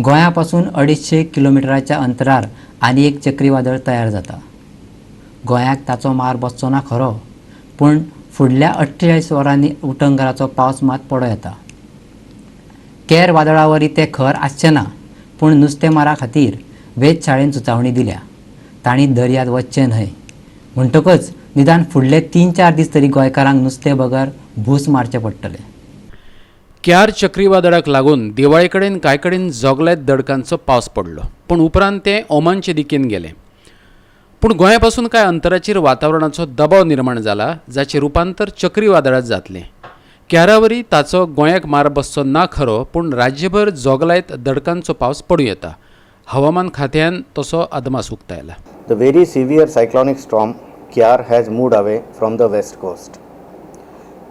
गोंयापासून 250 किलोमिटराच्या अंतरार आनी एक चक्रीवादळ तयार जाता। गोंयाक ताचो मार बसचो ना खरो, पूण फुडल्या 48 वरांनी उटंगराचो पावस मात पडो येता। केर वादळावरी ते खर आसचें ना, पूण नुस्तेमारा खातीर वेधशाळेन सुचोवणी दिल्या। तांणी दर्यांत वचचें न्हय म्हणटकच निदान फुडले 3-4 दीस तरी गोंयकारांक नुस्तें बगर भूस मारचें पडटलें। क्यार चक्रीवादळाक लागून दिवाळे कडेन कांय कडेन जोगलेत दडकांचो पावस पडलो, पूण उपरांत तें ओमानचे दिकेन गेलें। पूण गोंयापासून कांय अंतराचेर वातावरणाचो दबाव निर्माण जाला, जाचें रुपांतर चक्रीवादळांत जातलें। क्यारावरी ताचो गोंयाक मार बसचो ना खरो, पूण राज्यभर जोगलायत दडकांचो पावस पडूं येता। हवामान खात्यान तसो अदमास उक्तायला। The very severe cyclonic storm Kyar has moved away from the west coast.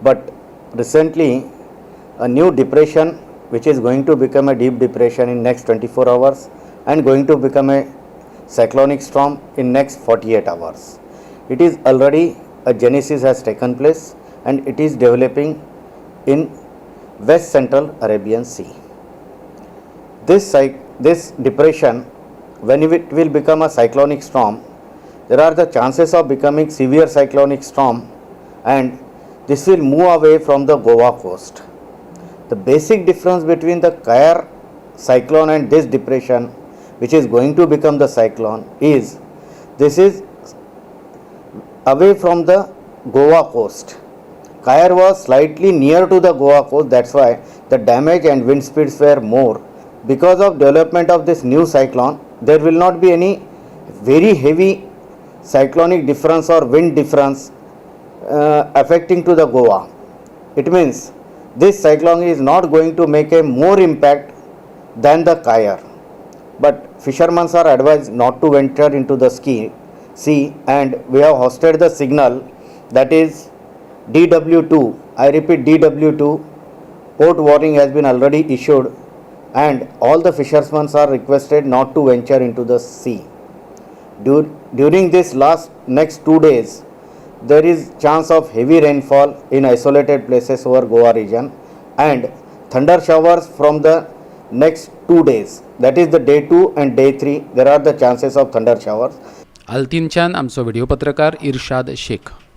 But recently, a new depression, which is going to become a deep depression in next 24 hours and going to become a cyclonic storm in next 48 hours. It is already a genesis has taken place and it is developing in west central Arabian Sea. This depression, when it will become a cyclonic storm, there are the chances of becoming severe cyclonic storm and this will move away from the Goa coast. The basic difference between the Kyar cyclone and this depression, which is going to become the cyclone, is this is away from the Goa coast. Kyar was slightly near to the Goa coast, that's why the damage and wind speeds were more. Because of development of this new cyclone, there will not be any very heavy cyclonic difference or wind difference affecting to the Goa. It means this cyclone is not going to make a more impact than the Kyar. But fishermen are advised not to venture into the sea and we have hosted the signal, that is DW2. I repeat, DW2 port warning has been already issued and all the fishermen are requested not to venture into the sea. During this next 2 days, there is chance of heavy rainfall in isolated places over Goa region and thunder showers from the next 2 days. That is the day 2 and day 3. There are the chances of thunder showers. अल्तिनच्यान आमचो video पत्रकार इर्शाद शेख।